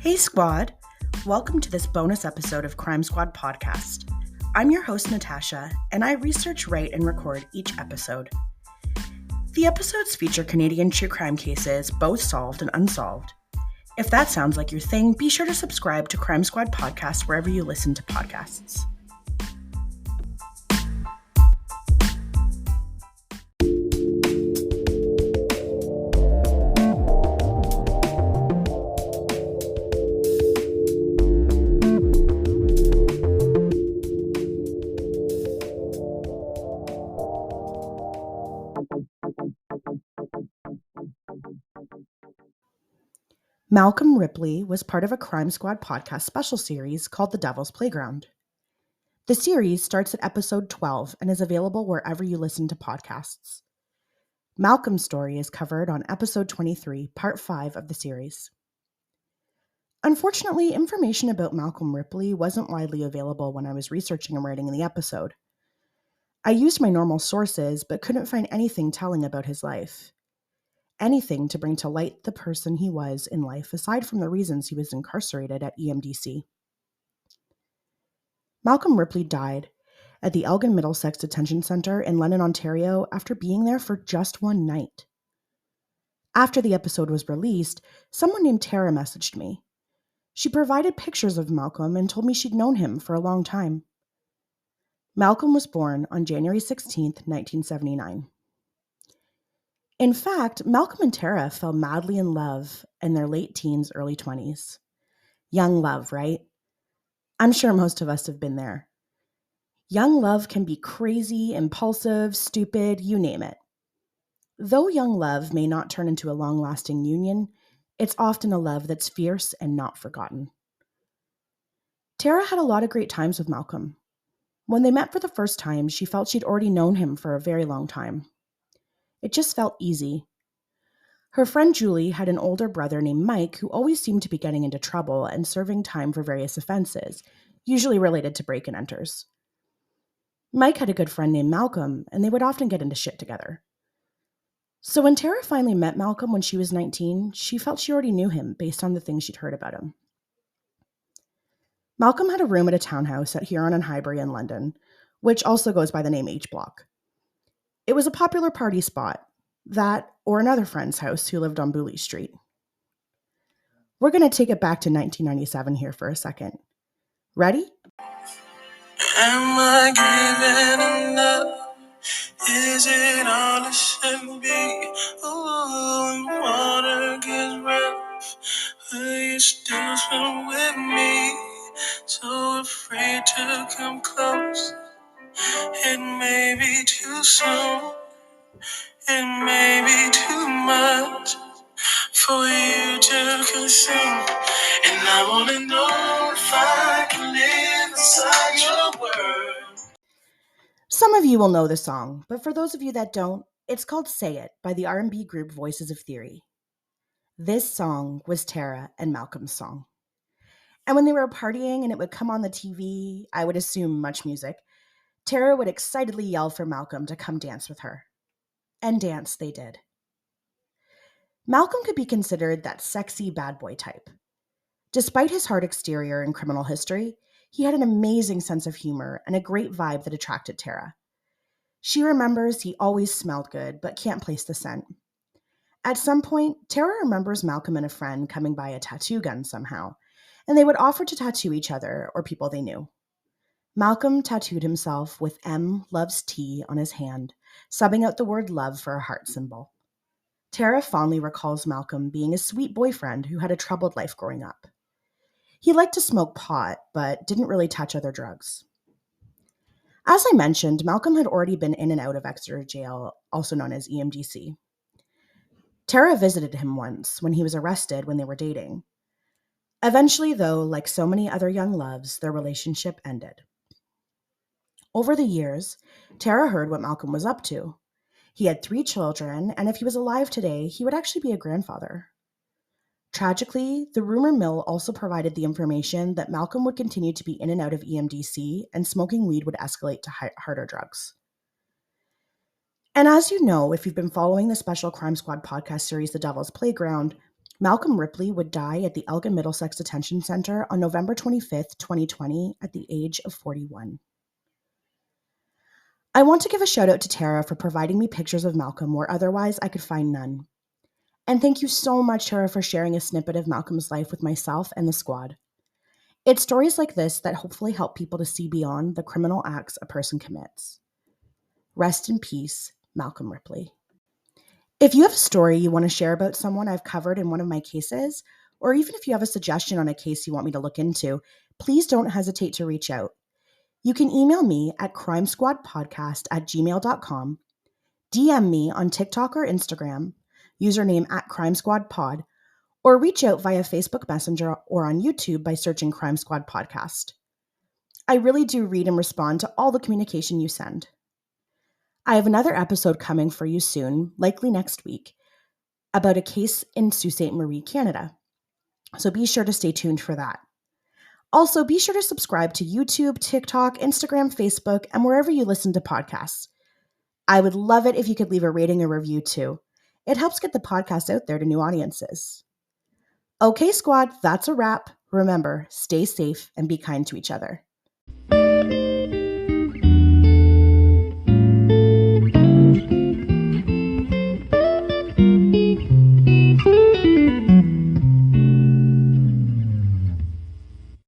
Hey squad, welcome to this bonus episode of Crime Squad Podcast. I'm your host Natasha, and I research, write, and record each episode. The episodes feature Canadian true crime cases, both solved and unsolved. If that sounds like your thing, be sure to subscribe to Crime Squad Podcast wherever you listen to podcasts. Malcolm Ripley was part of a Crime Squad podcast special series called The Devil's Playground. The series starts at episode 12 and is available wherever you listen to podcasts. Malcolm's story is covered on episode 23, part 5 of the series. Unfortunately, information about Malcolm Ripley wasn't widely available when I was researching and writing the episode. I used my normal sources, but couldn't find anything telling about his life. Anything to bring to light the person he was in life aside from the reasons he was incarcerated at EMDC. Malcolm Ripley died at the Elgin-Middlesex Detention Center in London, Ontario after being there for just one night. After the episode was released, someone named Tara messaged me. She provided pictures of Malcolm and told me she'd known him for a long time. Malcolm was born on January 16, 1979. In fact, Malcolm and Tara fell madly in love in their late teens, early 20s. Young love, right? I'm sure most of us have been there. Young love can be crazy, impulsive, stupid, you name it. Though young love may not turn into a long-lasting union, it's often a love that's fierce and not forgotten. Tara had a lot of great times with Malcolm. When they met for the first time, she felt she'd already known him for a very long time. It just felt easy. Her friend Julie had an older brother named Mike who always seemed to be getting into trouble and serving time for various offenses, usually related to break-and-enters. Mike had a good friend named Malcolm, and they would often get into shit together. So when Tara finally met Malcolm when she was 19, she felt she already knew him based on the things she'd heard about him. Malcolm had a room at a townhouse at Huron and Highbury in London, which also goes by the name H Block. It was a popular party spot, that or another friend's house who lived on Booley Street. We're going to take it back to 1997 here for a second. Ready? Am I giving enough? Is it all it should be? Ooh, when water gets rough, will you still swim with me? So afraid to come close. It may be too soon. It may be too much for you to consume. And I wanna know if I can live inside your world. Some of you will know the song, but for those of you that don't, it's called Say It by the R&B group Voices of Theory. This song was Tara and Malcolm's song. And when they were partying and it would come on the TV, I would assume much music, Tara would excitedly yell for Malcolm to come dance with her. And dance they did. Malcolm could be considered that sexy bad boy type. Despite his hard exterior and criminal history, he had an amazing sense of humor and a great vibe that attracted Tara. She remembers he always smelled good, but can't place the scent. At some point, Tara remembers Malcolm and a friend coming by a tattoo gun somehow, and they would offer to tattoo each other or people they knew. Malcolm tattooed himself with M loves T on his hand, subbing out the word love for a heart symbol. Tara fondly recalls Malcolm being a sweet boyfriend who had a troubled life growing up. He liked to smoke pot, but didn't really touch other drugs. As I mentioned, Malcolm had already been in and out of Exeter Jail, also known as EMDC. Tara visited him once when he was arrested when they were dating. Eventually, though, like so many other young loves, their relationship ended. Over the years, Tara heard what Malcolm was up to. He had 3 children, and if he was alive today, he would actually be a grandfather. Tragically, the rumor mill also provided the information that Malcolm would continue to be in and out of EMDC, and smoking weed would escalate to harder drugs. And as you know, if you've been following the Special Crime Squad podcast series, The Devil's Playground, Malcolm Ripley would die at the Elgin-Middlesex Detention Center on November 25th, 2020, at the age of 41. I want to give a shout out to Tara for providing me pictures of Malcolm where otherwise I could find none. And thank you so much, Tara, for sharing a snippet of Malcolm's life with myself and the squad. It's stories like this that hopefully help people to see beyond the criminal acts a person commits. Rest in peace, Malcolm Ripley. If you have a story you want to share about someone I've covered in one of my cases, or even if you have a suggestion on a case you want me to look into, please don't hesitate to reach out. You can email me at crimesquadpodcast@gmail.com, DM me on TikTok or Instagram, username @crimesquadpod, or reach out via Facebook Messenger or on YouTube by searching Crime Squad Podcast. I really do read and respond to all the communication you send. I have another episode coming for you soon, likely next week, about a case in Sault Ste. Marie, Canada. So be sure to stay tuned for that. Also, be sure to subscribe to YouTube, TikTok, Instagram, Facebook, and wherever you listen to podcasts. I would love it if you could leave a rating or review too. It helps get the podcast out there to new audiences. Okay, squad, that's a wrap. Remember, stay safe and be kind to each other.